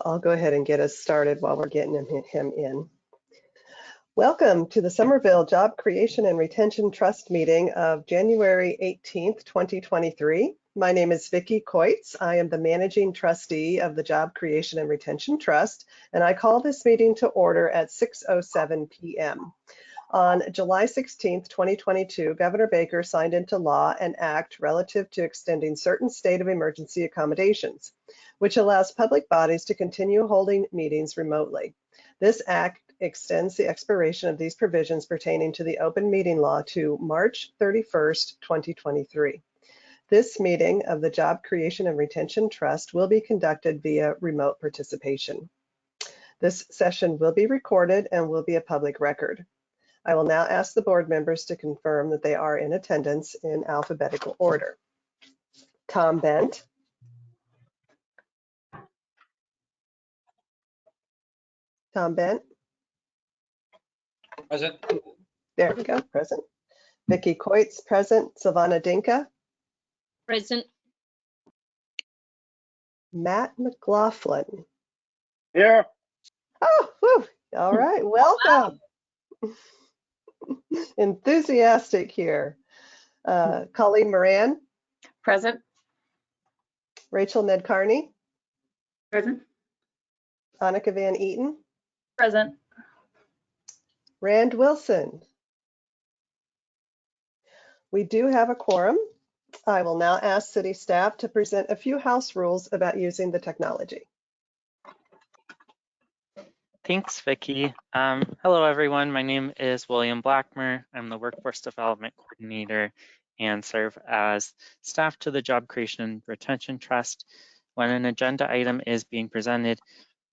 I'll go ahead and get us started while we're getting him in. Welcome to the Somerville Job Creation and Retention Trust meeting of January 18th, 2023. My name is Vicki Coitz. I am the Managing Trustee of the Job Creation and Retention Trust, and I call this meeting to order at 6:07 p.m. On July 16th, 2022, Governor Baker signed into law an act relative to extending certain state of emergency accommodations, which allows public bodies to continue holding meetings remotely. This act extends the expiration of these provisions pertaining to the open meeting law to March 31st, 2023. This meeting of the Job Creation and Retention Trust will be conducted via remote participation. This session will be recorded and will be a public record. I will now ask the board members to confirm that they are in attendance in alphabetical order. Tom Bent. Tom Bent. Present. There we go, present. Vicki Coitz, present. Silvana Dinka. Present. Matt McLaughlin. Here. Oh, whew. All right, welcome. Enthusiastic here. Colleen Moran. Present. Rachel Nedcarney. Present. Annika Van Eaton. Present. Rand Wilson. We do have a quorum. I will now ask city staff to present a few house rules about using the technology. Thanks, Vicki. Hello, everyone. My name is William Blackmer. I'm the Workforce Development Coordinator and serve as staff to the Job Creation and Retention Trust. When an agenda item is being presented,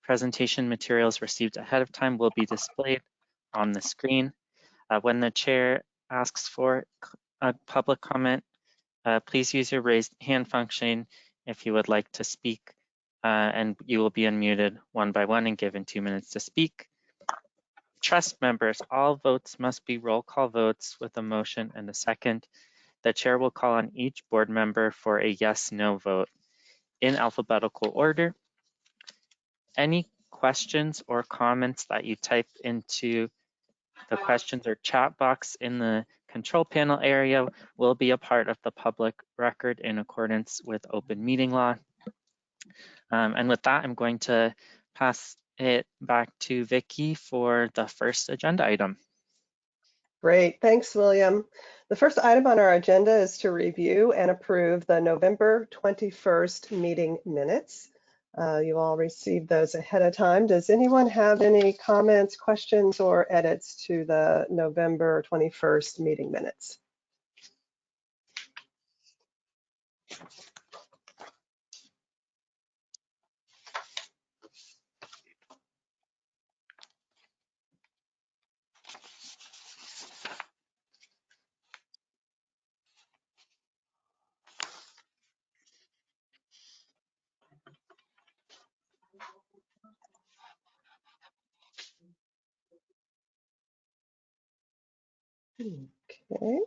presentation materials received ahead of time will be displayed on the screen. When the chair asks for a public comment, please use your raised hand function if you would like to speak. And you will be unmuted one by one and given 2 minutes to speak. Trust members, all votes must be roll call votes with a motion and a second. The chair will call on each board member for a yes/no vote in alphabetical order. Any questions or comments that you type into the questions or chat box in the control panel area will be a part of the public record in accordance with open meeting law. And with that, I'm going to pass it back to Vicki for the first agenda item. Great, thanks, William. The first item on our agenda is to review and approve the November 21st meeting minutes. You all received those ahead of time. Does anyone have any comments, questions, or edits to the November 21st meeting minutes? Okay.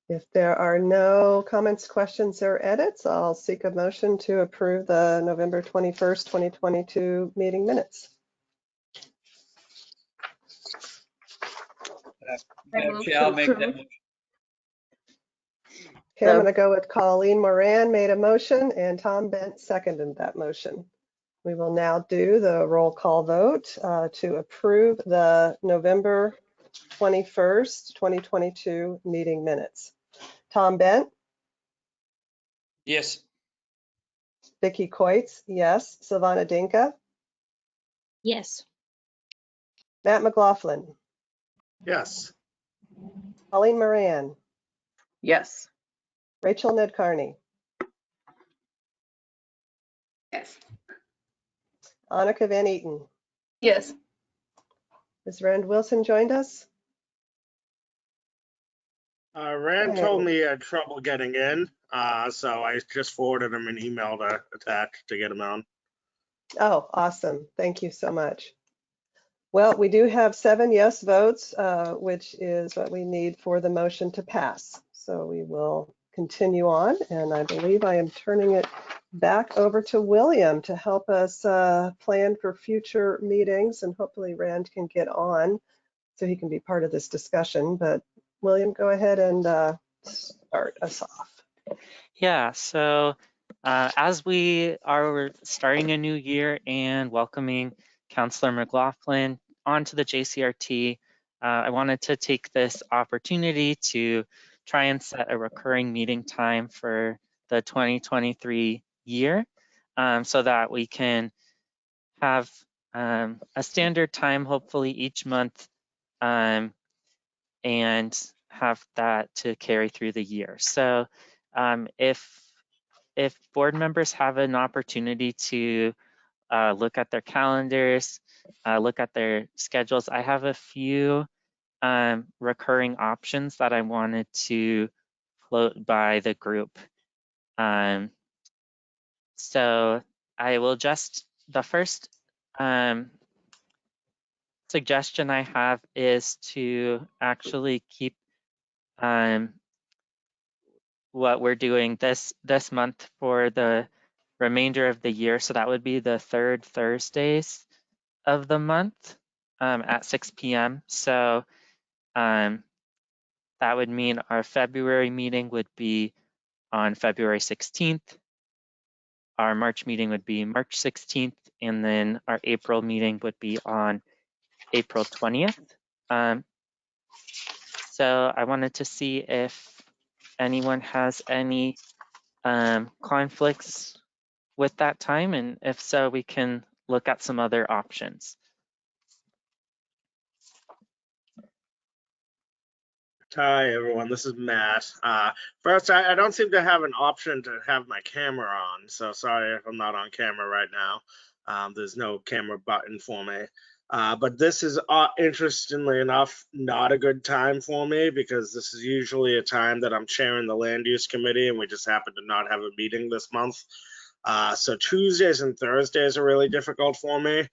If there are no comments, questions, or edits, I'll seek a motion to approve the November 21st, 2022 meeting minutes. I'll make that motion. Okay, I'm going to go with Colleen Moran made a motion and Tom Bent seconded that motion. We will now do the roll call vote to approve the November 21st, 2022 meeting minutes. Tom Bent? Yes. Vicki Coitz, yes. Silvana Dinka? Yes. Matt McLaughlin? Yes. Colleen Moran? Yes. Rachel Nedcarney? Yes. Annika Van Eaton? Yes. Ms. Rand Wilson joined us? Rand told me he had trouble getting in, so I just forwarded him an email to attach to get him on. Oh, awesome. Thank you so much. Well, we do have 7 yes votes, which is what we need for the motion to pass. So we will continue on, and I believe I am turning it back over to William to help us plan for future meetings, and hopefully Rand can get on so he can be part of this discussion. But William, go ahead and start us off. Yeah, so as we are starting a new year and welcoming Councillor McLaughlin onto the JCRT, I wanted to take this opportunity to try and set a recurring meeting time for the 2023 year so that we can have a standard time, hopefully each month, and have that to carry through the year. So if board members have an opportunity to look at their calendars, look at their schedules, I have a few recurring options that I wanted to float by the group. So I will the first suggestion I have is to actually keep what we're doing this month for the remainder of the year. So that would be the 3rd Thursdays of the month at 6 p.m. So that would mean our February meeting would be on February 16th. Our March meeting would be March 16th, and then our April meeting would be on April 20th. So I wanted to see if anyone has any conflicts with that time, and if so, we can look at some other options. Hi, everyone. This is Matt. First, I don't seem to have an option to have my camera on, so sorry if I'm not on camera right now. There's no camera button for me. But this is, interestingly enough, not a good time for me because this is usually a time that I'm chairing the land use committee, and we just happen to not have a meeting this month. So Tuesdays and Thursdays are really difficult for me.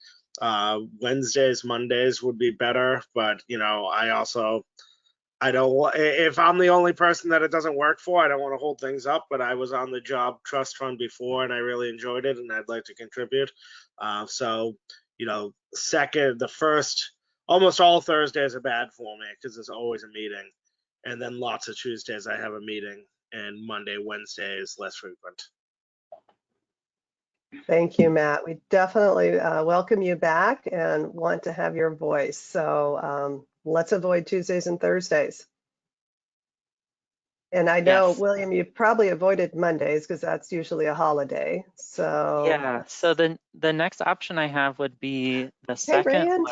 Wednesdays, Mondays would be better, but I don't. If I'm the only person that it doesn't work for, I don't want to hold things up. But I was on the job trust fund before, and I really enjoyed it, and I'd like to contribute. So, the first, almost all Thursdays are bad for me because there's always a meeting, and then lots of Tuesdays I have a meeting, and Monday, Wednesday is less frequent. Thank you, Matt. We definitely welcome you back and want to have your voice. So let's avoid Tuesdays and Thursdays. And I know, Yes. William, you probably avoided Mondays because that's usually a holiday. So Yeah, so the next option I have would be the second Rand.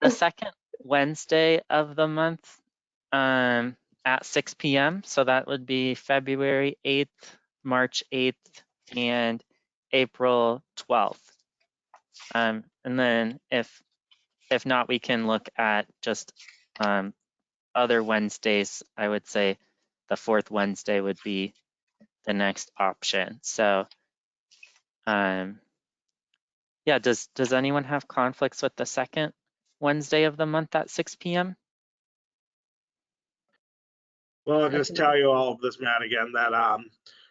the second Wednesday of the month at 6 p.m. So that would be February 8th, March 8th, and April 12th. And then if not, we can look at just other Wednesdays. I would say the 4th Wednesday would be the next option. So yeah, does anyone have conflicts with the second Wednesday of the month at 6 p.m.? Well, I'll just tell you all of this, Matt, again, that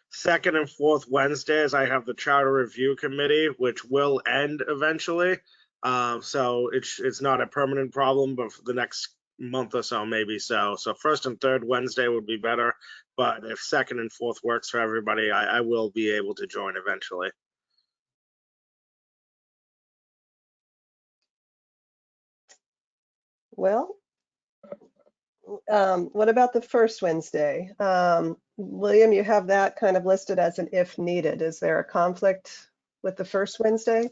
second and fourth Wednesdays, I have the Charter Review Committee, which will end eventually. So it's not a permanent problem, but for the next month or so, maybe so. So first and third Wednesday would be better. But if second and fourth works for everybody, I will be able to join eventually. Well, what about the first Wednesday? William, you have that kind of listed as an if needed. Is there a conflict with the first Wednesday?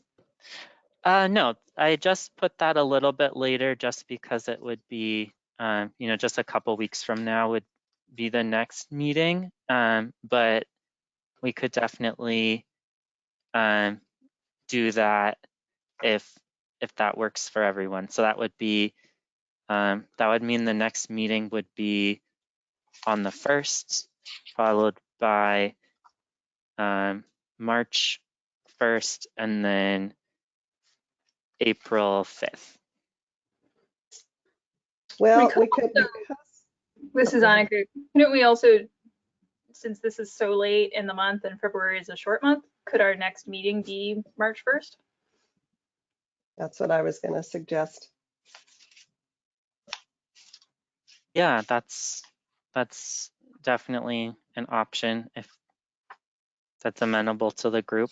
No, I just put that a little bit later just because it would be, just a couple weeks from now would be the next meeting. But we could definitely do that if that works for everyone. So that would be That would mean the next meeting would be on the 1st, followed by March 1st, and then April 5th. Well, We we could, This is Annika. Couldn't we also, since this is so late in the month and February is a short month, could our next meeting be March 1st? that's what I was going to suggest. Yeah, that's definitely an option if that's amenable to the group.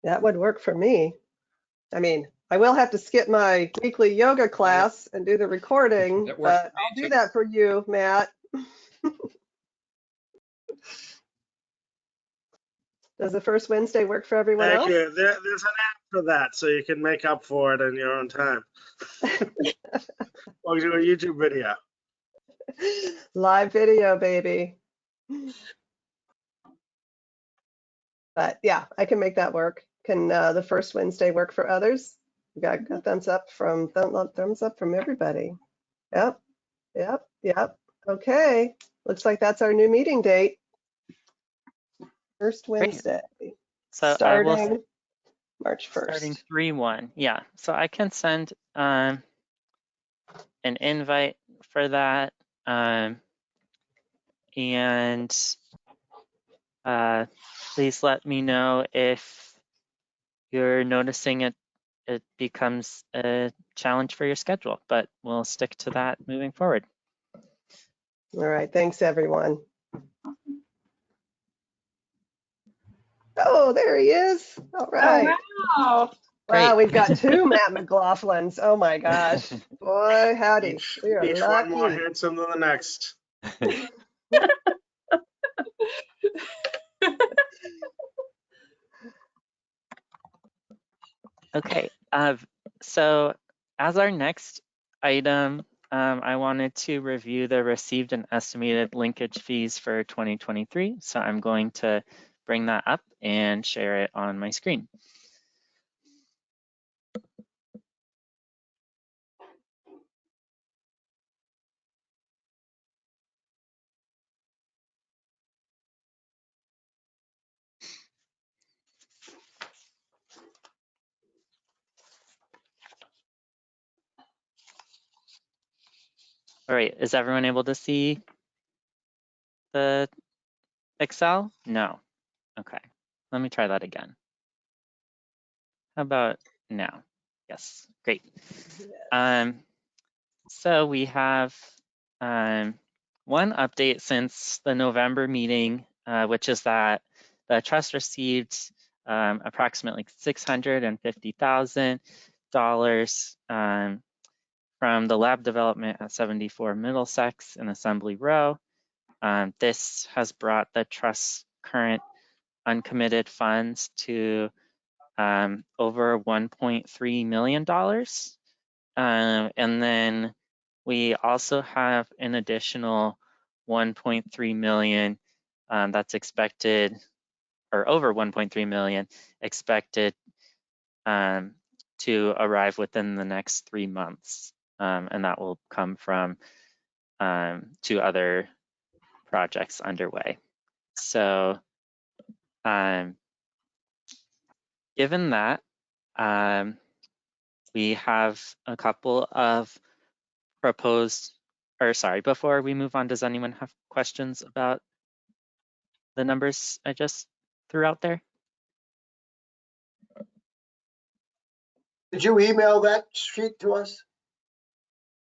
That would work for me. I mean, I will have to skip my weekly yoga class and do the recording, That works but I'll do that for you, Matt. Does the first Wednesday work for everyone Thank else? you. There's an app for that, so you can make up for it in your own time. Or do a YouTube video. Live video, baby. But yeah, I can make that work. Can the first Wednesday work for others? We got a thumbs up from everybody. Yep, yep, yep. Okay, looks like that's our new meeting date. First Wednesday, So I will starting March 1st. starting 3/1. Yeah, so I can send an invite for that, and please let me know if you're noticing it becomes a challenge for your schedule, but we'll stick to that moving forward. All right, thanks everyone. Oh, there he is. All right. Oh, Wow, Great. we've got two Matt McLaughlins. Oh my gosh. Boy, howdy. Each We are one more lucky. handsome than the next. Okay, so as our next item, I wanted to review the received and estimated linkage fees for 2023. So I'm going to bring that up and share it on my screen. All right, is everyone able to see the Excel? No. Okay, let me try that again. How about now? Yes, great. So we have one update since the November meeting, which is that the trust received approximately $650,000 from the lab development at 74 Middlesex in Assembly Row. This has brought the trust's current uncommitted funds to over $1.3 million. And then we also have an additional 1.3 million that's expected, or over 1.3 million expected to arrive within the next 3 months. And that will come from 2 other projects underway. So given that, we have a couple of proposed, or sorry, before we move on, does anyone have questions about the numbers I just threw out there? Did you email that sheet to us?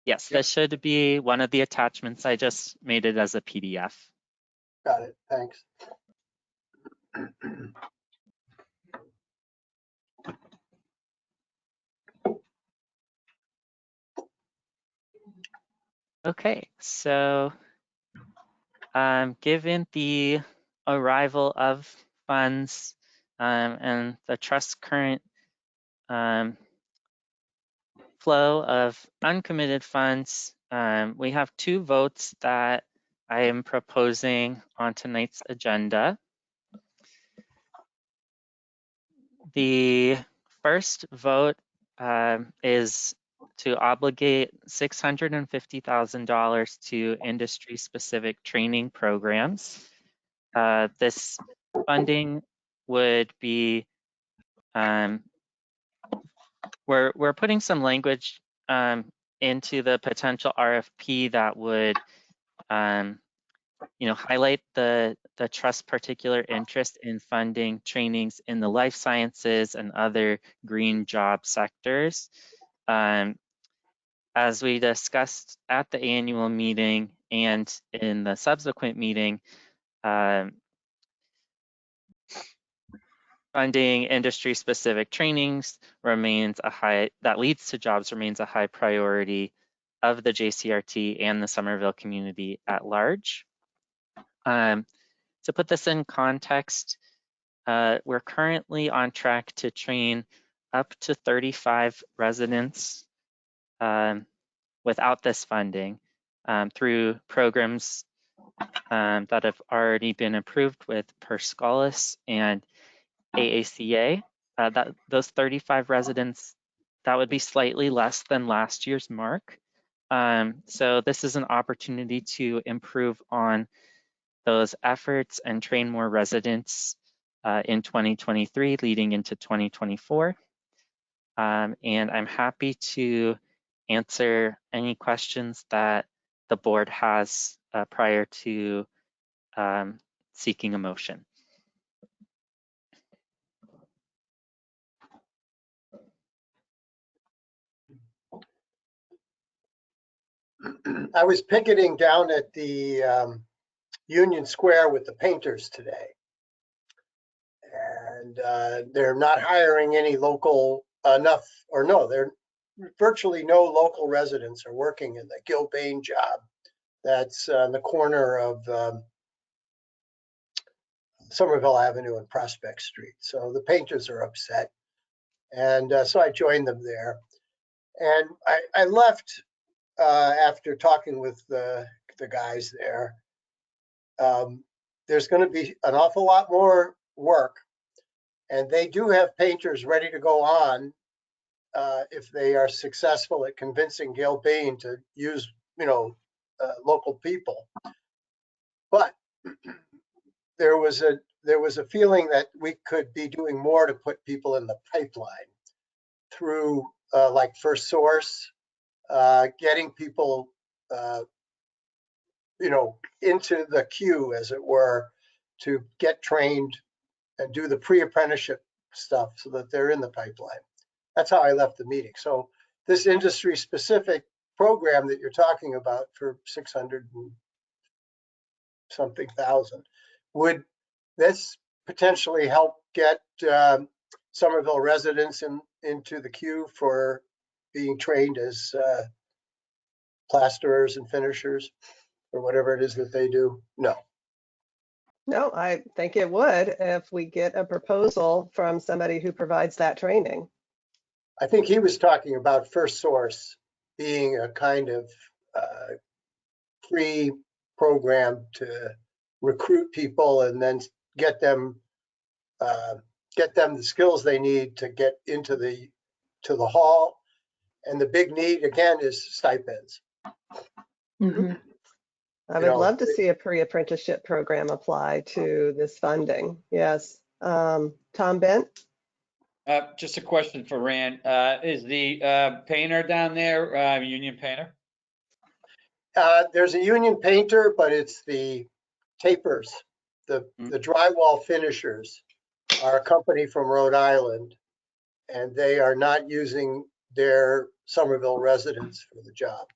Yes, this should be one of the attachments. I just made it as a PDF. Got it, thanks. Okay, so given the arrival of funds and the trust's current flow of uncommitted funds, we have 2 votes that I am proposing on tonight's agenda. The first vote is to obligate $650,000 to industry-specific training programs. This funding would be, we're putting some language into the potential RFP that would highlight the trust's particular interest in funding trainings in the life sciences and other green job sectors. As we discussed at the annual meeting and in the subsequent meeting, funding industry-specific trainings remains a high priority of the JCRT and the Somerville community at large. To put this in context, we're currently on track to train up to 35 residents without this funding through programs that have already been approved with Perscalis and AACA. Those 35 residents, that would be slightly less than last year's mark. So this is an opportunity to improve on those efforts and train more residents in 2023 leading into 2024. And I'm happy to answer any questions that the board has prior to seeking a motion. I was picketing down at the Union Square with the painters today. And they're not hiring any local they're virtually no local residents are working in the Gilbane job. That's on the corner of Somerville Avenue and Prospect Street. So the painters are upset. And so I joined them there. And I left after talking with the guys there. There's going to be an awful lot more work. And they do have painters ready to go on if they are successful at convincing Gilbane to use, local people. But there was a feeling that we could be doing more to put people in the pipeline through like First Source, getting people, into the queue, as it were, to get trained and do the pre-apprenticeship stuff so that they're in the pipeline. That's how I left the meeting. So this industry specific program that you're talking about for 600 and something thousand, would this potentially help get Somerville residents into the queue for being trained as plasterers and finishers or whatever it is that they do? No. No, I think it would if we get a proposal from somebody who provides that training. I think he was talking about First Source being a kind of free program to recruit people and then get them the skills they need to get into the hall. And the big need again is stipends. Mhm. I would love to see a pre-apprenticeship program apply to this funding. Yes. Tom Bent? Just a question for Rand. Is the painter down there union painter? There's a union painter, but it's the tapers, the drywall finishers are a company from Rhode Island, and they are not using their Somerville residents for the job.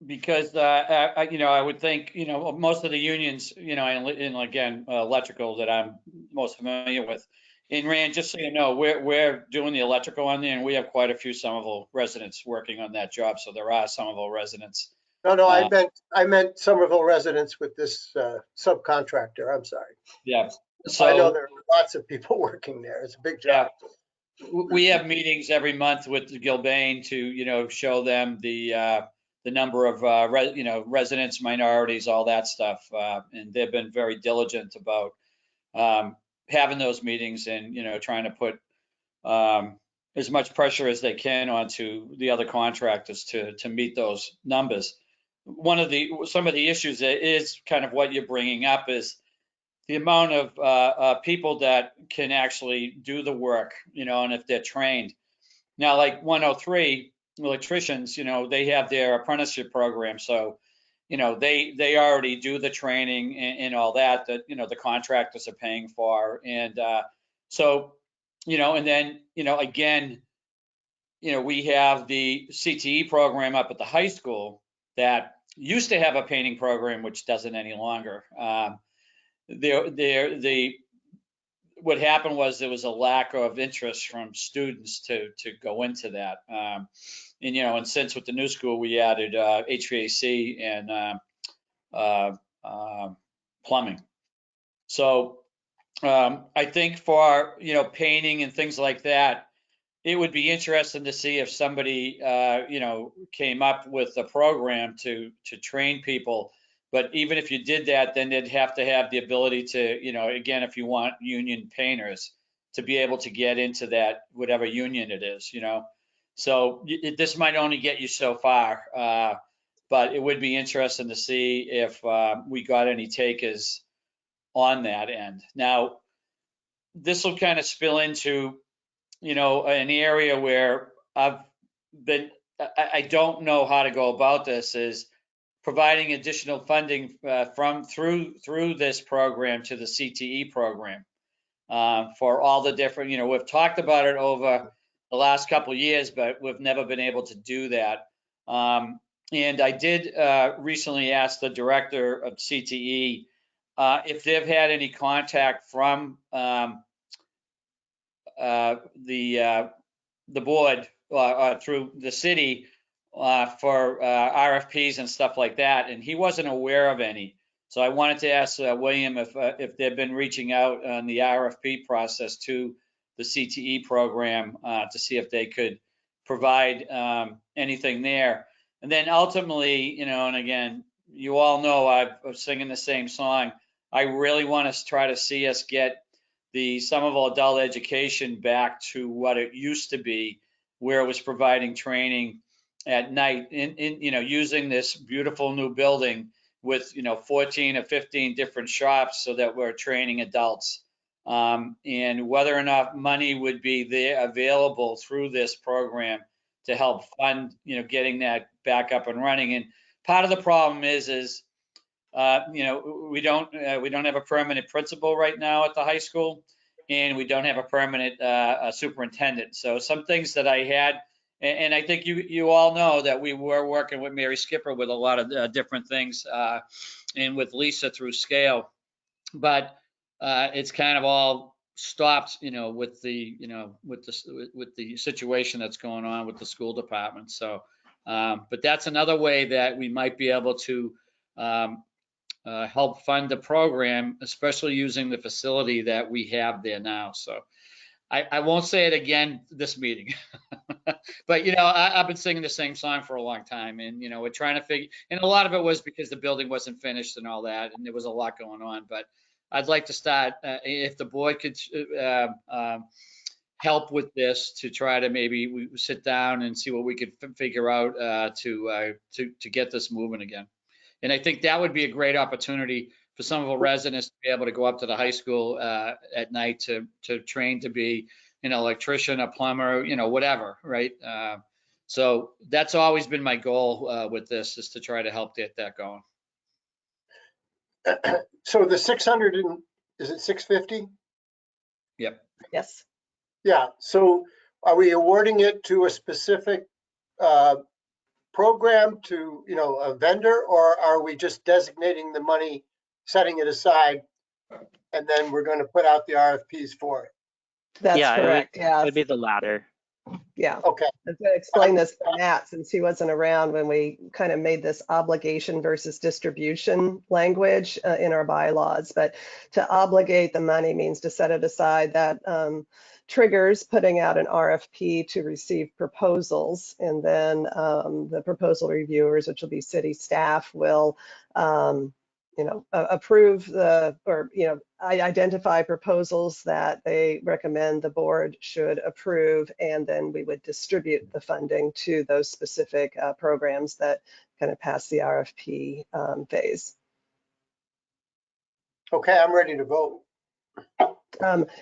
Because I would think most of the unions in again electrical that I'm most familiar with. And Rand, just so you know, we're doing the electrical on there, and we have quite a few Somerville residents working on that job. So there are Somerville residents. No, I meant Somerville residents with this subcontractor. I'm sorry. Yeah. So I know there are lots of people working there. It's a big job. Yeah. We have meetings every month with Gilbane to show them the number of residents, minorities, all that stuff, and they've been very diligent about having those meetings and, trying to put as much pressure as they can onto the other contractors to meet those numbers. Some of the issues that is kind of what you're bringing up is the amount of people that can actually do the work, and if they're trained. Now, like 103 electricians, they have their apprenticeship program, so they already do the training and all that the contractors are paying for, and so and then again, we have the CTE program up at the high school that used to have a painting program, which doesn't any longer. What happened was there was a lack of interest from students to go into that. And since with the new school, we added HVAC and plumbing. So I think for, painting and things like that, it would be interesting to see if somebody, came up with a program to train people. But even if you did that, then they'd have to have the ability to, again, if you want union painters, to be able to get into that, whatever union it is, So this might only get you so far, but it would be interesting to see if we got any takers on that end. Now, this will kind of spill into, an area where I don't know how to go about this, is providing additional funding through this program to the CTE program for all the different, we've talked about it over the last couple of years, but we've never been able to do that. And I did recently ask the director of CTE if they've had any contact from the board through the city for RFPs and stuff like that, and he wasn't aware of any. So I wanted to ask William if they've been reaching out on the RFP process to the CTE program to see if they could provide anything there. And then ultimately, and again, you all know I'm singing the same song. I really want to try to see us get the Somerville adult education back to what it used to be, where it was providing training at night in using this beautiful new building with 14 or 15 different shops, so that we're training adults, and whether or not money would be there available through this program to help fund getting that back up and running. And part of the problem is we don't have a permanent principal right now at the high school, and we don't have a permanent superintendent. So some things that I had, and I think you all know that we were working with Mary Skipper with a lot of different things, and with Lisa through Scale, but it's kind of all stopped, with the situation that's going on with the school department. So, but that's another way that we might be able to help fund the program, especially using the facility that we have there now. So I won't say it again this meeting, but I've been singing the same song for a long time, and we're trying to figure, and a lot of it was because the building wasn't finished and all that, and there was a lot going on. But I'd like to start, if the board could help with this, to try to maybe we sit down and see what we could figure out to get this moving again. And I think that would be a great opportunity for some of our residents to be able to go up to the high school at night to train to be an electrician, a plumber, whatever, right? So that's always been my goal with this, is to try to help get that going. So the 600, is it 650? Yep. Yes. Yeah, so are we awarding it to a specific program, to a vendor, or are we just designating the money, setting it aside, and then we're going to put out the RFPs for it? That's correct. Yeah. It would be the latter. Yeah. Okay. I'm going to explain this to Matt, since he wasn't around when we kind of made this obligation versus distribution language in our bylaws. But to obligate the money means to set it aside. That triggers putting out an RFP to receive proposals, and then the proposal reviewers, which will be city staff, will approve identify proposals that they recommend the board should approve, and then we would distribute the funding to those specific programs that kind of pass the RFP phase. Okay, I'm ready to vote.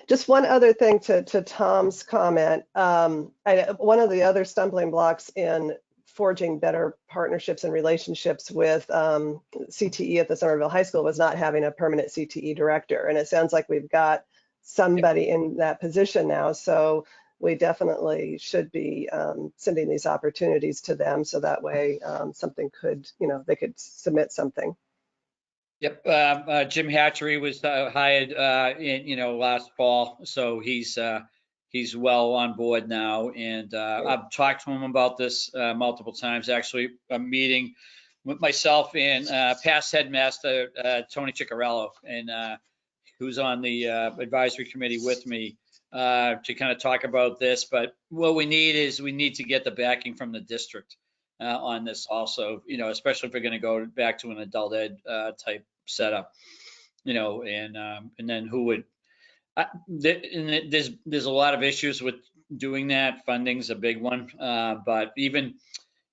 Just one other thing to Tom's comment. One of the other stumbling blocks in forging better partnerships and relationships with CTE at the Somerville High School was not having a permanent CTE director. And it sounds like we've got somebody in that position now. So we definitely should be sending these opportunities to them, so that way something could, they could submit something. Yep, Jim Hatchery was hired last fall, so he's well on board now, and I've talked to him about this multiple times. Actually, a meeting with myself and past headmaster Tony Ciccarello, and who's on the advisory committee with me to kind of talk about this. But what we need to get the backing from the district on this also, especially if we're going to go back to an adult ed type setup, and then who would, there's a lot of issues with doing that. Funding's a big one, but even,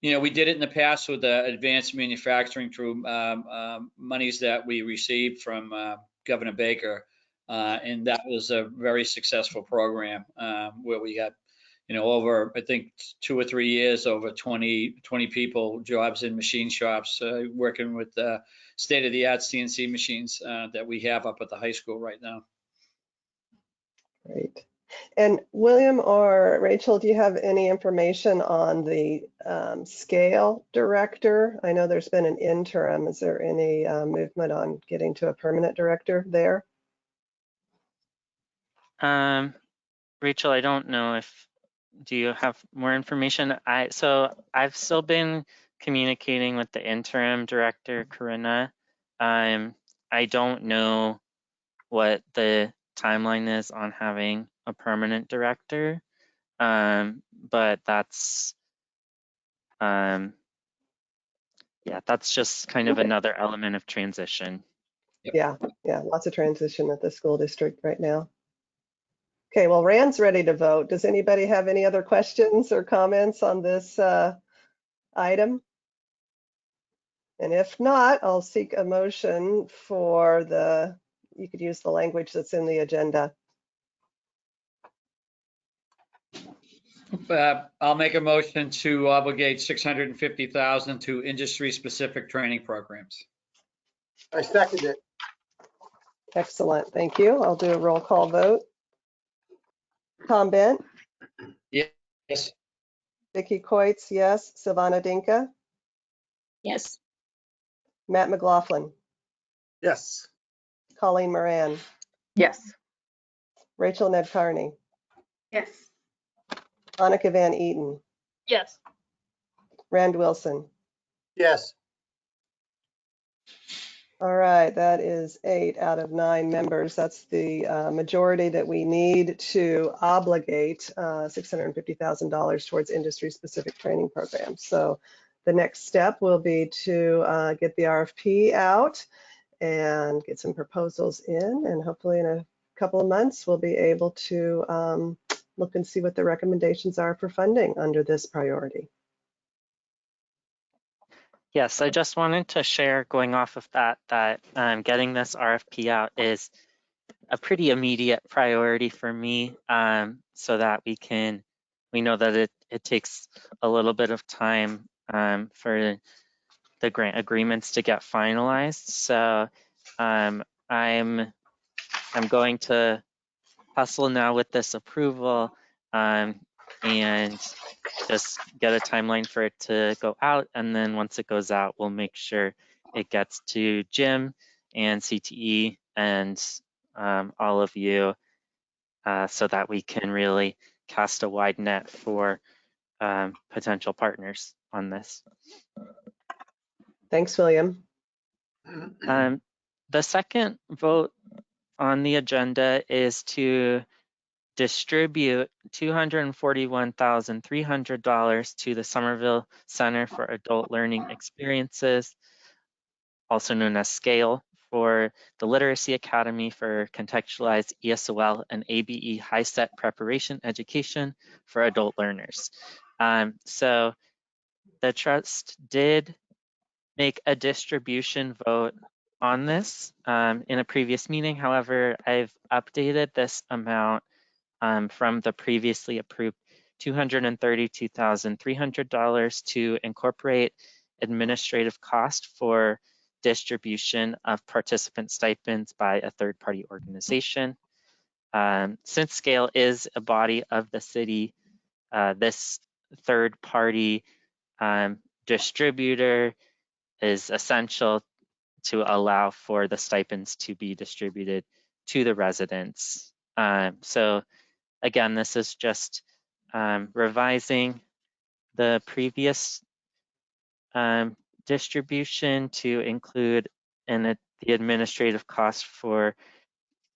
we did it in the past with the advanced manufacturing through monies that we received from Governor Baker, and that was a very successful program where we got, over, I think, 2 or 3 years, over 20 people, jobs in machine shops, working with state-of-the-art CNC machines that we have up at the high school right now. Great. And William or Rachel, do you have any information on the scale director? I know there's been an interim. Is there any movement on getting to a permanent director there? Rachel, I don't know if, do you have more information? So I've still been communicating with the interim director, Corinna. I don't know what the timeline is on having a permanent director, but that's just kind of another element of transition. Yeah, lots of transition at the school district right now. Okay, well, Rand's ready to vote. Does anybody have any other questions or comments on this item? And if not, I'll seek a motion for you could use the language that's in the agenda. I'll make a motion to obligate $650,000 to industry-specific training programs. I second it. Excellent, thank you. I'll do a roll call vote. Tom Bent? Yes. Vicki Coates, yes. Silvana Dinka? Yes. Matt McLaughlin? Yes. Colleen Moran? Yes. Rachel Nedkarni? Yes. Annika Van Eaton? Yes. Rand Wilson? Yes. All right, that is 8 out of 9 members. That's the majority that we need to obligate $650,000 towards industry-specific training programs. So the next step will be to get the RFP out and get some proposals in, and hopefully in a couple of months we'll be able to look and see what the recommendations are for funding under this priority. Yes, I just wanted to share, going off of that getting this RFP out is a pretty immediate priority for me, so that we know that it takes a little bit of time for the grant agreements to get finalized. So I'm going to hustle now with this approval and just get a timeline for it to go out. And then once it goes out, we'll make sure it gets to Jim and CTE and all of you, so that we can really cast a wide net for potential partners on this. Thanks, William. The second vote on the agenda is to distribute $241,300 to the Somerville Center for Adult Learning Experiences, also known as SCALE for the Literacy Academy for Contextualized ESOL and ABE HiSET Preparation Education for Adult Learners. So the trust did make a distribution vote on this in a previous meeting. However, I've updated this amount from the previously approved $232,300 to incorporate administrative cost for distribution of participant stipends by a third-party organization. Since Scale is a body of the city, this third-party distributor is essential to allow for the stipends to be distributed to the residents. So again, this is just revising the previous distribution to include the administrative cost for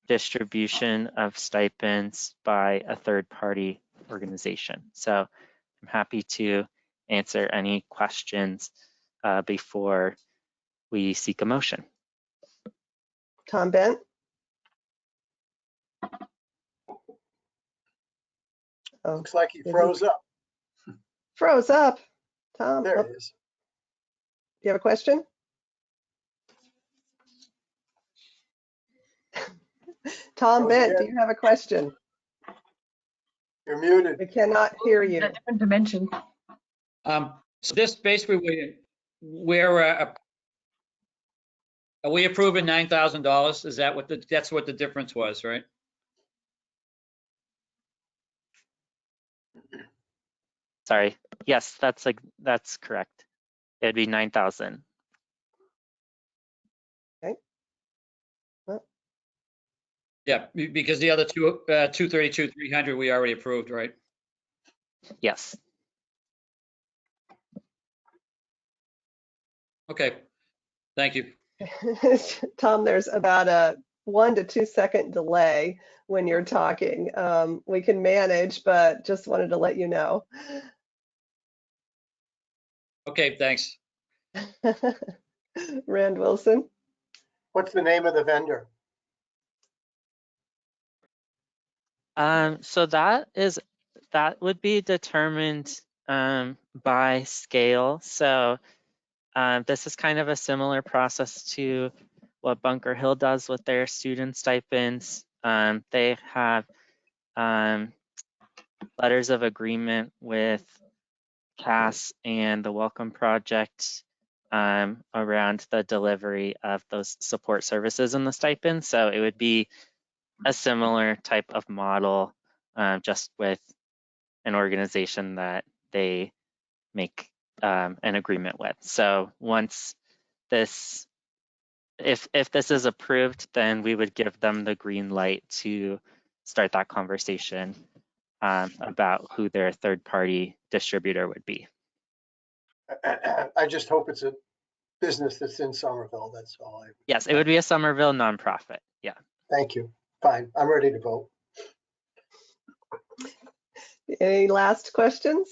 distribution of stipends by a third-party organization. So I'm happy to answer any questions before we seek a motion. Tom Bent? Oh, Looks like he froze up. froze up. Tom, There oh, it do is. you have a question? Tom Froze Bent, do again. you have a question? You're muted. We cannot hear you. A different dimension. So this basically, we're are we approving $9,000? Is that that's what the difference was, right? Sorry. Yes, that's correct. It'd be 9,000. Yeah, because the other 232,300 we already approved, right? Yes. Okay, thank you. Tom, there's about a 1 to 2 second delay when you're talking. We can manage, but just wanted to let you know. Okay, thanks. Rand Wilson? What's the name of the vendor? So that would be determined by Scale. So this is kind of a similar process to what Bunker Hill does with their student stipends. They have letters of agreement with CAS and the Welcome Project around the delivery of those support services and the stipends. So it would be a similar type of model, just with an organization that they make an agreement with. So once this, if this is approved, then we would give them the green light to start that conversation about who their third-party distributor would be. I just hope it's a business that's in Somerville. That's all. Yes, it would be a Somerville nonprofit. Yeah. Thank you. Fine. I'm ready to vote. Any last questions?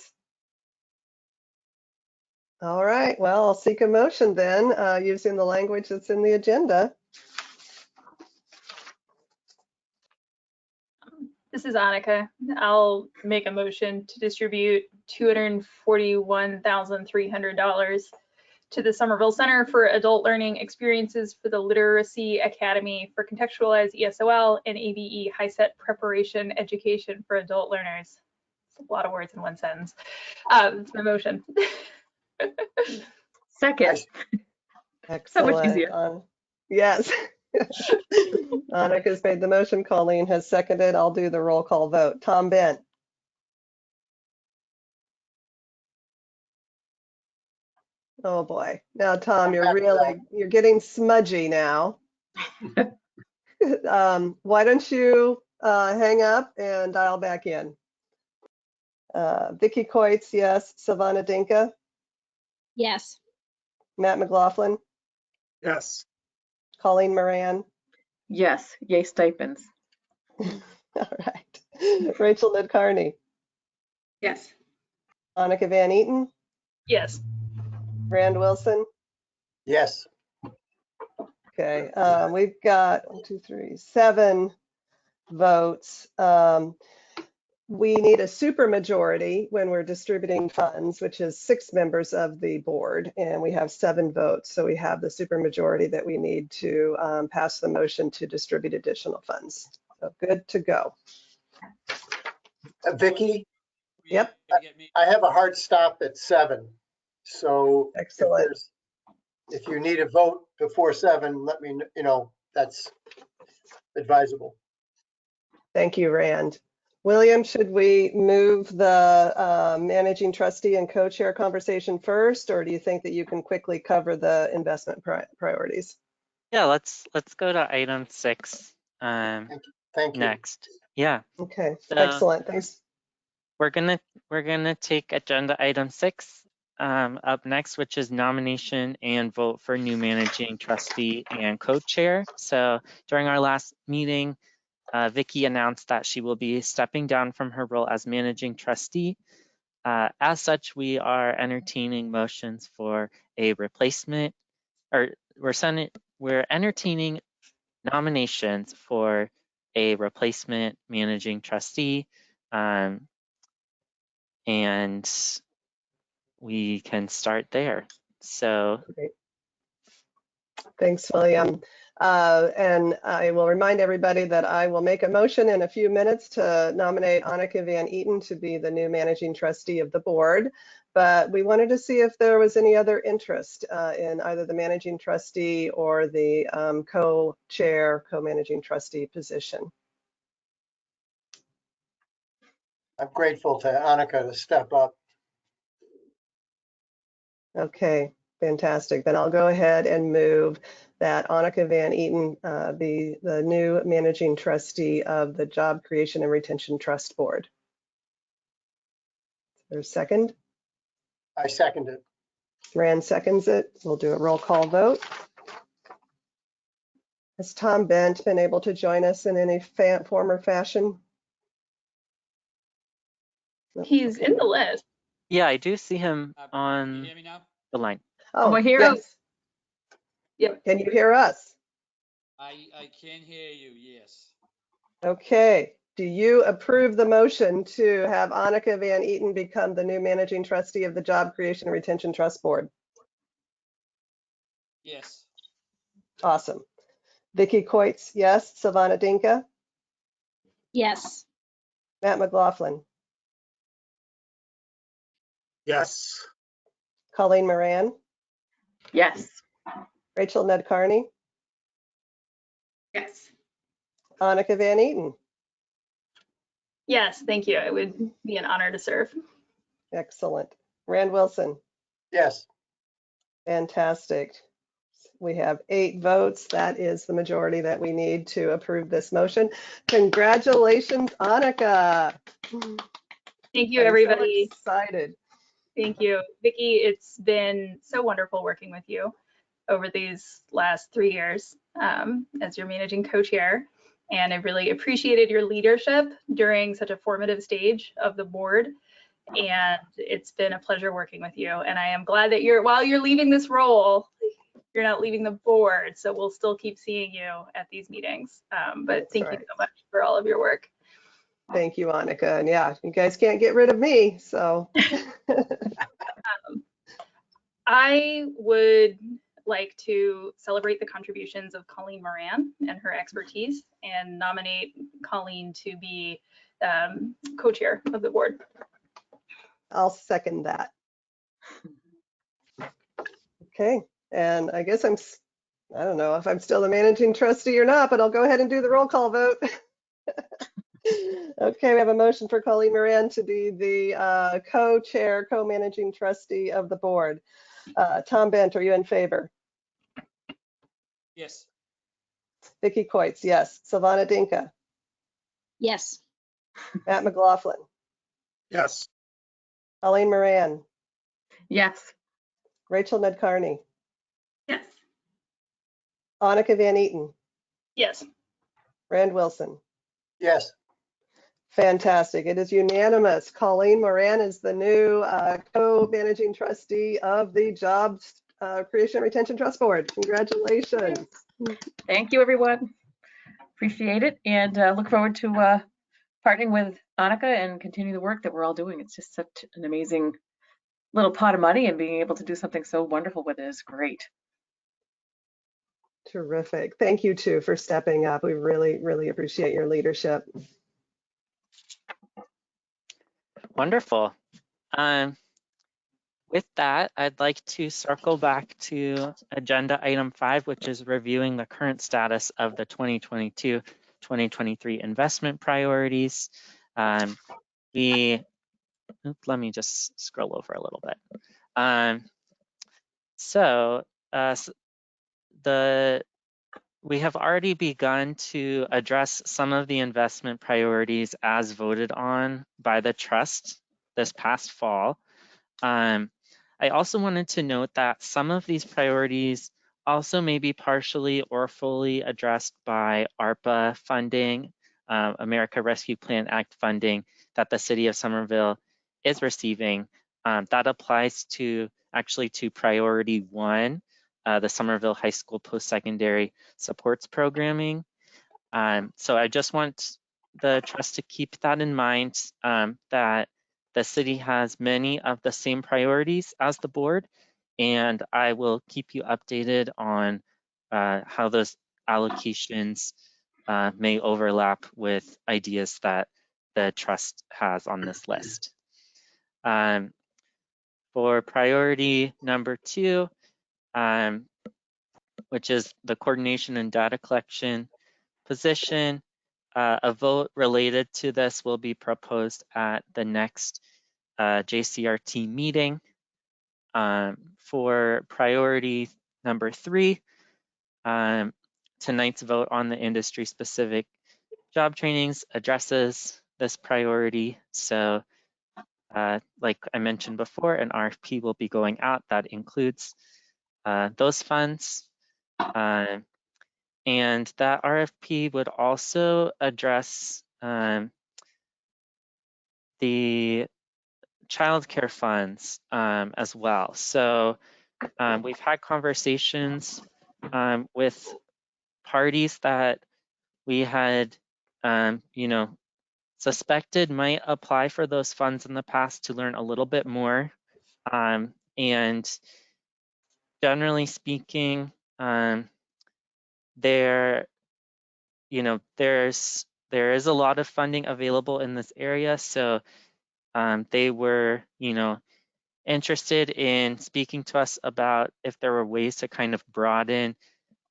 All right, well, I'll seek a motion then using the language that's in the agenda. This is Annika. I'll make a motion to distribute $241,300 to the Somerville Center for Adult Learning Experiences for the Literacy Academy for Contextualized ESOL and ABE HiSET Preparation Education for Adult Learners. It's a lot of words in one sentence. That's my motion. Second. Excellent. much easier. Yes. Annika's made the motion. Colleen has seconded. I'll do the roll call vote. Tom Bent. Oh boy. Now, Tom, you're getting smudgy now. Why don't you hang up and dial back in? Vicki Coitz, yes. Savannah Dinka, Yes. Matt McLaughlin, Yes. Colleen Moran. Yes. Yay stipends. All right. Rachel Nidcarney, Yes. Annika Van Eaton, Yes. Rand Wilson, Yes. Okay, we've got 1, 2, 3, 7 votes. We need a supermajority when we're distributing funds, which is 6 members of the board, and we have 7 votes. So we have the supermajority that we need to pass the motion to distribute additional funds. So good to go. Vicky, Yep. I have a hard stop at 7. So Excellent. if you need a vote before 7, let me know, that's advisable. Thank you, Rand. William, should we move the managing trustee and co-chair conversation first, or do you think that you can quickly cover the investment priorities? Yeah, let's go to item 6 Thank you. next. Yeah. Okay, So excellent. Thanks. we're gonna take agenda item 6 up next, which is nomination and vote for new managing trustee and co-chair. So during our last meeting, Vicky announced that she will be stepping down from her role as managing trustee. As such, we are entertaining motions for a replacement, or we're entertaining nominations for a replacement managing trustee, and we can start there. So Great. Thanks, William. And I will remind everybody that I will make a motion in a few minutes to nominate Annika Van Eaton to be the new managing trustee of the board. But we wanted to see if there was any other interest in either the managing trustee or the co-chair, co-managing trustee position. I'm grateful to Annika to step up. Okay, fantastic. Then I'll go ahead and move that Annika Van Eaton be the new managing trustee of the Job Creation and Retention Trust Board. There's a second. I second it. Rand seconds it. We'll do a roll call vote. Has Tom Bent been able to join us in any form or fashion? He's in the list. yeah, I do see him Can you on hear me now? the line. Oh, we're here. yes. Yep. Can you hear us? I can hear you, yes. Okay. Do you approve the motion to have Annika Van Eaton become the new managing trustee of the Job Creation and Retention Trust Board? Yes. Awesome. Vicky Coitz, yes. Savannah Dinka, Yes. Matt McLaughlin, Yes. Colleen Moran, Yes. Rachel Nedcarney, Yes. Annika Van Eaton. Yes, thank you. It would be an honor to serve. Excellent. Rand Wilson, Yes. fantastic. We have 8 votes. That is the majority that we need to approve this motion. Congratulations, Annika. Thank you, I'm so everybody. excited. Thank you. Vicky, it's been so wonderful working with you over these last 3 years as your managing co-chair. And I really appreciated your leadership during such a formative stage of the board. And it's been a pleasure working with you. And I am glad that while you're leaving this role, you're not leaving the board. So we'll still keep seeing you at these meetings. But thank you so much for all of your work. Thank you, Annika. And yeah, you guys can't get rid of me, so. I would like to celebrate the contributions of Colleen Moran and her expertise and nominate Colleen to be co-chair of the board. I'll second that. Okay, and I guess I don't know if I'm still the managing trustee or not, but I'll go ahead and do the roll call vote. Okay, we have a motion for Colleen Moran to be the co-chair, co-managing trustee of the board. Tom Bent, are you in favor? Yes. Vicky Coitz, yes. Savannah Dinka, Yes. Matt McLaughlin, Yes. Colleen Moran, Yes. Rachel Nedcarney, Yes. Annika Van Eaton, Yes. Rand Wilson. Yes. Fantastic. It is unanimous. Colleen Moran is the new co-managing trustee of the Job Creation and Retention Trust Board. Congratulations. Thank you, everyone. Appreciate it, and look forward to partnering with Annika and continue the work that we're all doing. It's just such an amazing little pot of money, and being able to do something so wonderful with it is great. Terrific. Thank you too for stepping up. We really, really appreciate your leadership. Wonderful. With that, I'd like to circle back to agenda item 5, which is reviewing the current status of the 2022-2023 investment priorities. Let me just scroll over a little bit. We have already begun to address some of the investment priorities as voted on by the trust this past fall. I also wanted to note that some of these priorities also may be partially or fully addressed by ARPA funding, America Rescue Plan Act funding that the City of Somerville is receiving. That applies to priority 1, the Somerville High School Post-Secondary Supports Programming. So I just want the trust to keep that in mind, that the city has many of the same priorities as the board, and I will keep you updated on how those allocations may overlap with ideas that the trust has on this list. For priority number 2, which is the coordination and data collection position, a vote related to this will be proposed at the next JCRT meeting. For priority number 3, tonight's vote on the industry-specific job trainings addresses this priority. So like I mentioned before, an RFP will be going out that includes those funds. And that RFP would also address the childcare funds as well. So we've had conversations with parties that we had, suspected might apply for those funds in the past to learn a little bit more. And generally speaking, there is a lot of funding available in this area. So they were, interested in speaking to us about if there were ways to kind of broaden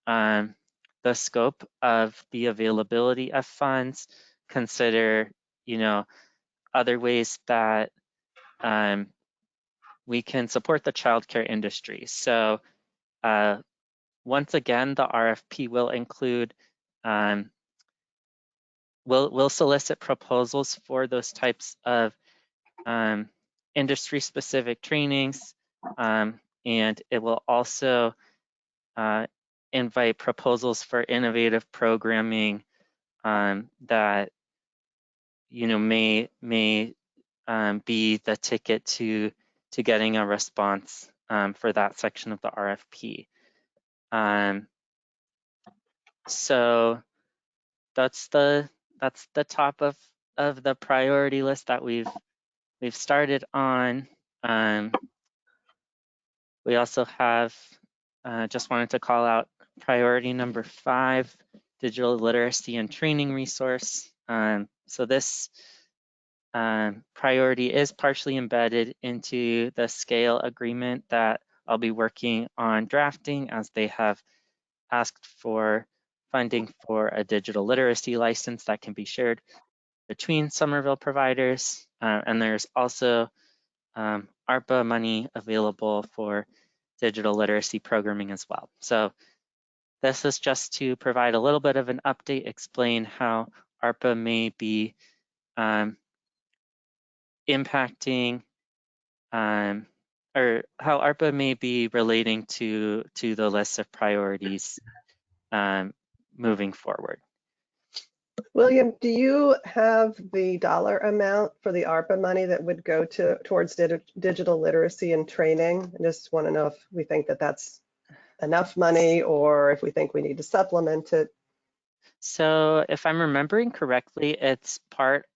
the scope of the availability of funds, consider, other ways that we can support the childcare industry. So once again, the RFP will include, we'll solicit proposals for those types of industry-specific trainings, and it will also invite proposals for innovative programming that may be the ticket to getting a response for that section of the RFP. So that's the top of the priority list that we've started on. We also have, just wanted to call out priority number 5, digital literacy and training resource. So this priority is partially embedded into the scale agreement that I'll be working on drafting, as they have asked for funding for a digital literacy license that can be shared between Somerville providers. And there's also ARPA money available for digital literacy programming as well. So this is just to provide a little bit of an update, explain how ARPA may be impacting, or how ARPA may be relating to the list of priorities moving forward. William, do you have the dollar amount for the ARPA money that would go towards digital literacy and training? I just want to know if we think that that's enough money or if we think we need to supplement it. So if I'm remembering correctly, it's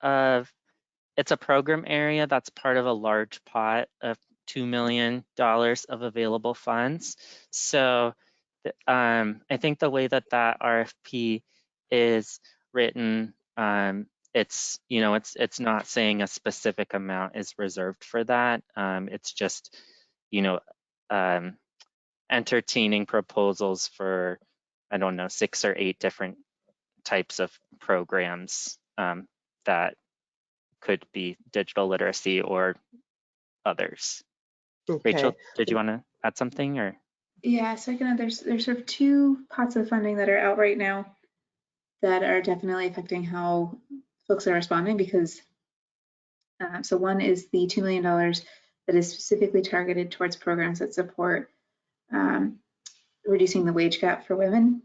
a program area that's part of a large pot of $2 million of available funds. So I think the way that RFP is written, it's not saying a specific amount is reserved for that. It's just, entertaining proposals for, I don't know, 6 or 8 different types of programs that could be digital literacy or others. Okay. Rachel, did you want to add something or? Yeah, so I can add, there's sort of 2 pots of funding that are out right now that are definitely affecting how folks are responding because, so one is the $2 million that is specifically targeted towards programs that support reducing the wage gap for women.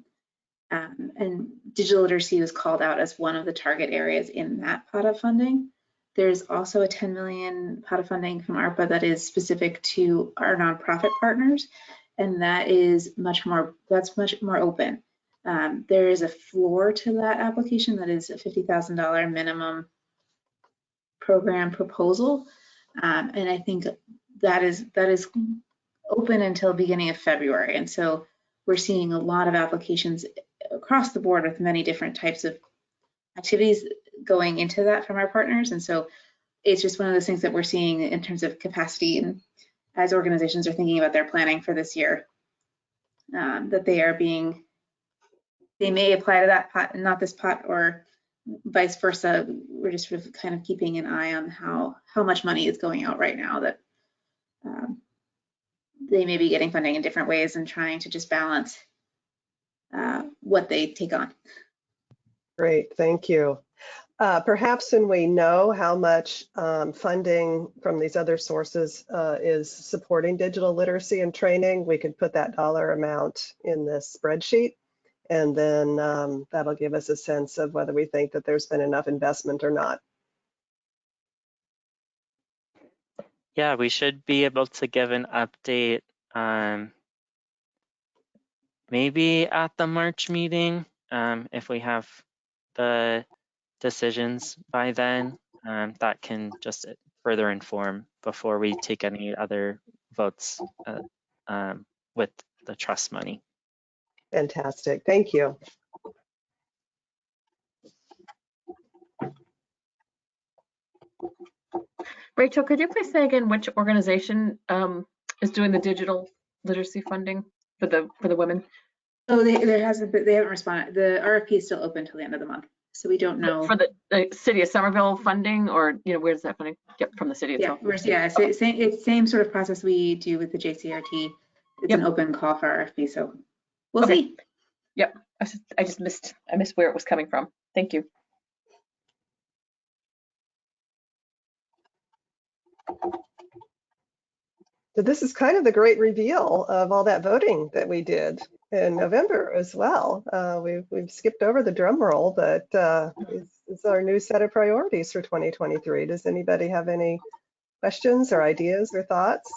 And digital literacy was called out as one of the target areas in that pot of funding. There's also a 10 million pot of funding from ARPA that is specific to our nonprofit partners, and that is much more open. There is a floor to that application that is a $50,000 minimum program proposal, and I think that is open until beginning of February, and so we're seeing a lot of applications across the board with many different types of activities going into that from our partners. And so it's just one of those things that we're seeing in terms of capacity and as organizations are thinking about their planning for this year, that they may apply to that pot and not this pot or vice versa. We're just sort of kind of keeping an eye on how much money is going out right now that they may be getting funding in different ways and trying to just balance what they take on. Great, thank you. Perhaps when we know how much funding from these other sources is supporting digital literacy and training, we could put that dollar amount in this spreadsheet, and then that'll give us a sense of whether we think that there's been enough investment or not. Yeah, we should be able to give an update maybe at the March meeting if we have the decisions by then. That can just further inform before we take any other votes with the trust money. Fantastic, thank you. Rachel, could you please say again which organization is doing the digital literacy funding for the women? Oh, they haven't responded. The RFP is still open till the end of the month, so we don't know. For the City of Somerville funding, or where's that funding? Yep, from the city itself. It's same sort of process we do with the JCRT. It's an open call for RFP, so we'll see. Yep, I missed where it was coming from. Thank you. So this is kind of the great reveal of all that voting that we did in November as well. We've skipped over the drum roll, but it's our new set of priorities for 2023. Does anybody have any questions or ideas or thoughts?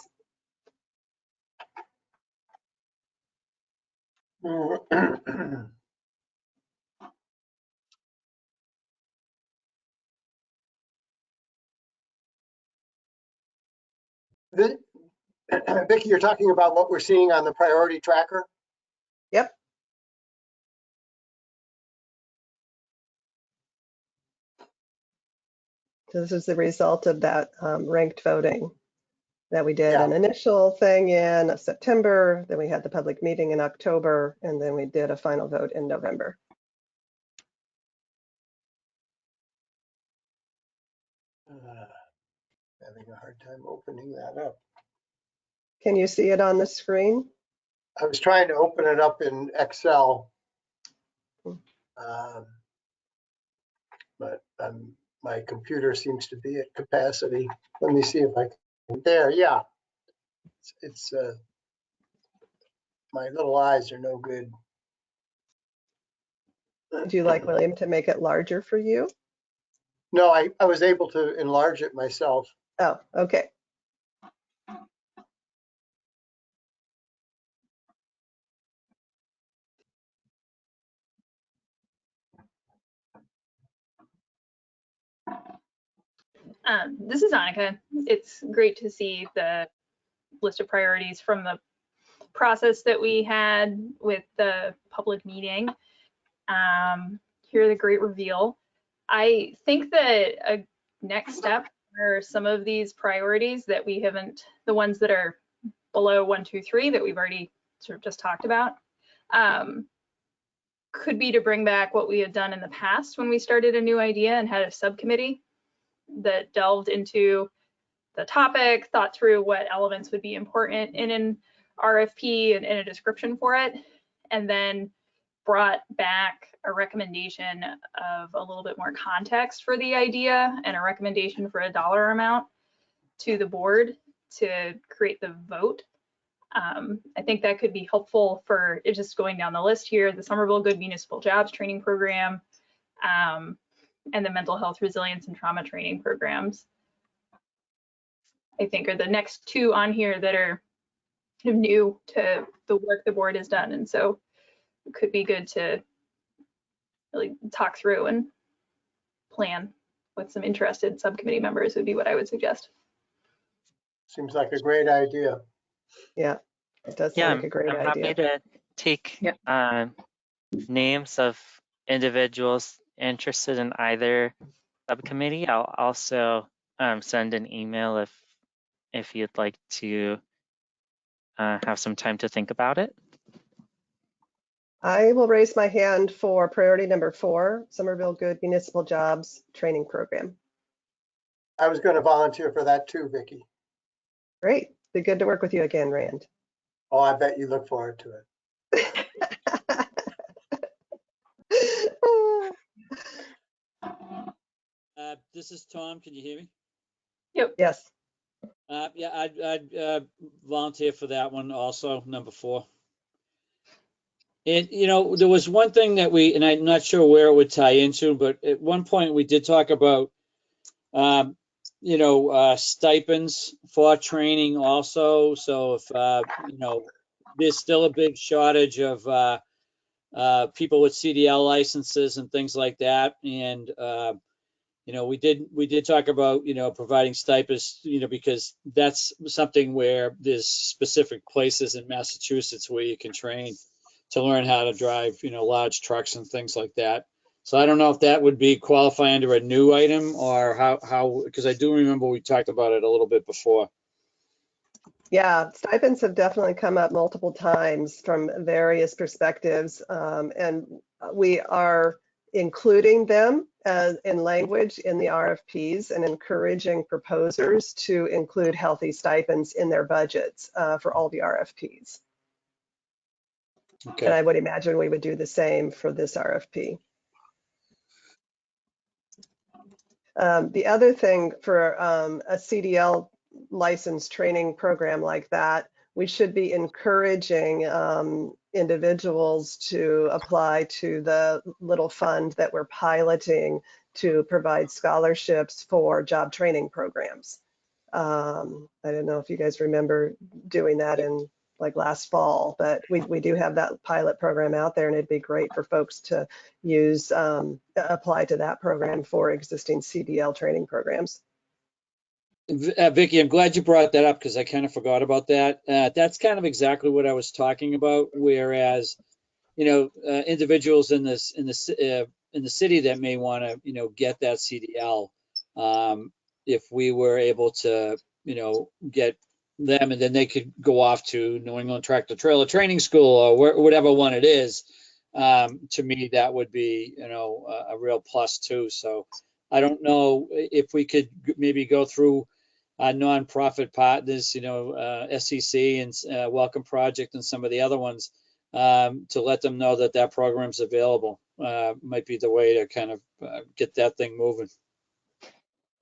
Vicki, you're talking about what we're seeing on the priority tracker? Yep. So this is the result of that ranked voting that we did. An initial thing in September, then we had the public meeting in October, and then we did a final vote in November. Having a hard time opening that up. Can you see it on the screen? I was trying to open it up in Excel, but my computer seems to be at capacity. Let me see if I can. There, yeah. It's my little eyes are no good. Would you like William to make it larger for you? No, I was able to enlarge it myself. Oh, okay. This is Annika. It's great to see the list of priorities from the process that we had with the public meeting. Hear the great reveal. I think that a next step are some of these priorities that we haven't, the ones that are below 1, 2, 3 that we've already sort of just talked about, could be to bring back what we had done in the past when we started a new idea and had a subcommittee that delved into the topic, thought through what elements would be important in an RFP and in a description for it, and then brought back a recommendation of a little bit more context for the idea and a recommendation for a dollar amount to the board to create the vote. I think that could be helpful for just going down the list here, the Somerville Good Municipal Jobs Training Program, and the Mental Health Resilience and Trauma Training Programs. I think are the next two on here that are kind of new to the work the board has done. And so it could be good to really talk through and plan with some interested subcommittee members would be what I would suggest. Seems like a great idea. Yeah, it does Yeah, sound like a great I'm happy idea. to take names of individuals interested in either subcommittee. I'll also send an email if you'd like to have some time to think about it. I will raise my hand for priority number 4, Somerville Good Municipal Jobs Training Program. I was going to volunteer for that too, Vicki. Great. Be good to work with you again, Rand. Oh, I bet you look forward to it. This is Tom. Can you hear me? Yep. Yes. Yeah, I'd volunteer for that one also, number 4. And, you know, there was one thing that and I'm not sure where it would tie into, but at one point we did talk about, you know, stipends for training also. So if, you know, there's still a big shortage of people with CDL licenses and things like that. And, you know, we did talk about, you know, providing stipends, you know, because that's something where there's specific places in Massachusetts where you can train to learn how to drive, you know, large trucks and things like that. So I don't know if that would be qualify under a new item or how, because I do remember we talked about it a little bit before. Yeah, stipends have definitely come up multiple times from various perspectives, and we are including them in language in the RFPs and encouraging proposers to include healthy stipends in their budgets for all the RFPs. Okay. And I would imagine we would do the same for this RFP. The other thing for a CDL license training program like that, we should be encouraging individuals to apply to the little fund that we're piloting to provide scholarships for job training programs. I don't know if you guys remember doing that in like last fall, but we do have that pilot program out there, and it'd be great for folks to use, apply to that program for existing CDL training programs. Vicki, I'm glad you brought that up because I kind of forgot about that. That's kind of exactly what I was talking about. Whereas, you know, individuals in the city that may want to, you know, get that CDL, if we were able to, you know, get them and then they could go off to New England Tractor Trailer Training School or whatever one it is. To me, that would be, you know, a real plus too. So I don't know if we could maybe go through nonprofit partners, you know, SEC and Welcome Project and some of the other ones to let them know that that program's available. Might be the way to kind of get that thing moving.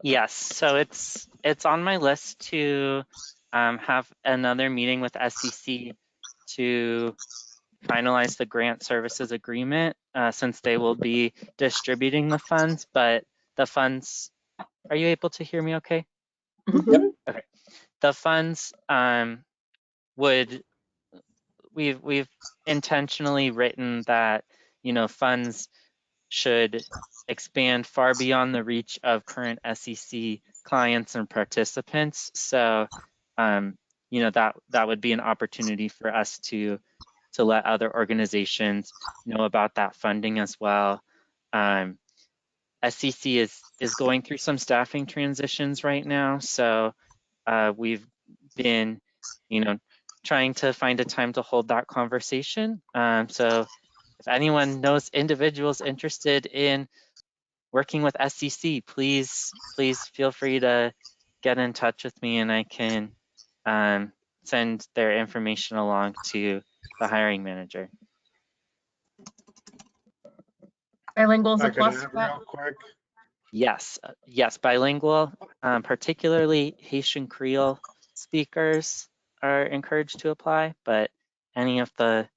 Yes, so it's on my list to have another meeting with SEC to finalize the grant services agreement since they will be distributing the funds, but the funds, are you able to hear me okay? Mhm. Okay. The funds we've intentionally written that, you know, funds should expand far beyond the reach of current SEC clients and participants. So, you know, that would be an opportunity for us to let other organizations know about that funding as well. SEC is going through some staffing transitions right now, so we've been, you know, trying to find a time to hold that conversation. So if anyone knows individuals interested in working with SEC, please feel free to get in touch with me, and I can send their information along to the hiring manager. Bilingual is I a could plus. add real quick. Yes, yes, bilingual, particularly Haitian Creole speakers are encouraged to apply, but any of the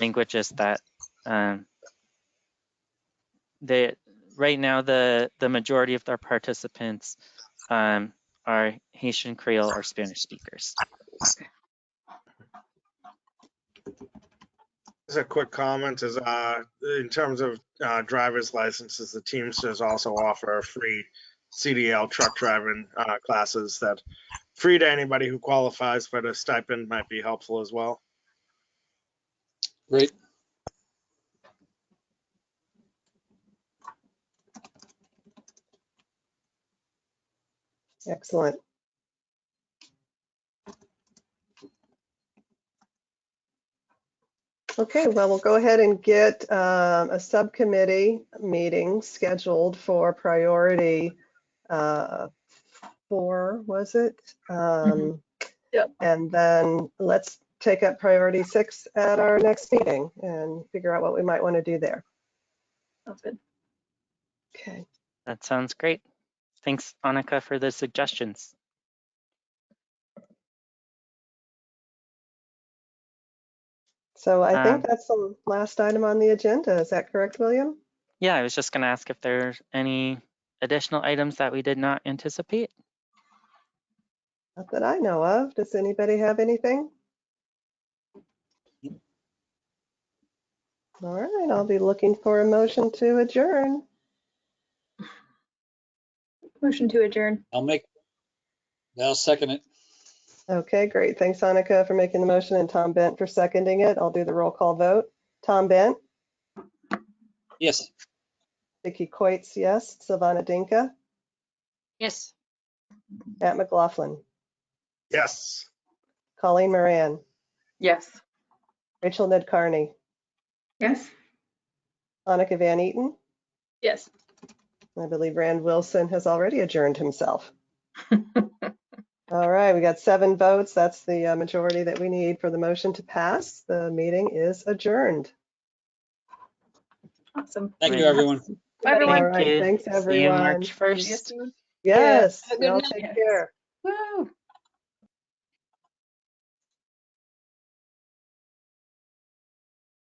languages that right now the majority of their participants are Haitian Creole or Spanish speakers. Just a quick comment is in terms of driver's licenses, the Teamsters also offer free CDL truck driving classes that free to anybody who qualifies, but a stipend might be helpful as well. Great. Excellent. Okay, well, we'll go ahead and get a subcommittee meeting scheduled for priority 4, was it? Yep. And then let's take up priority 6 at our next meeting and figure out what we might want to do there. Sounds good. Okay. That sounds great. Thanks, Annika, for the suggestions. So I think that's the last item on the agenda. Is that correct, William? Yeah, I was just going to ask if there's any additional items that we did not anticipate. Not that I know of. Does anybody have anything? All right, I'll be looking for a motion to adjourn. Motion to adjourn. I'll second it. Okay, great. Thanks, Annika, for making the motion and Tom Bent for seconding it. I'll do the roll call vote. Tom Bent, Yes. Vicki Coates, yes. Silvana Dinka, Yes. Matt McLaughlin, Yes. Colleen Moran, Yes. Rachel Ned-Carney, Yes. Annika Van Eaton. Yes. I believe Rand Wilson has already adjourned himself. All right, we got 7 votes. That's the majority that we need for the motion to pass. The meeting is adjourned. Awesome. Thank you, Right. everyone. Bye, everyone. All right, you. thanks, See you everyone. March See you 1st. soon. Yes, Have a good y'all night. take care. Woo.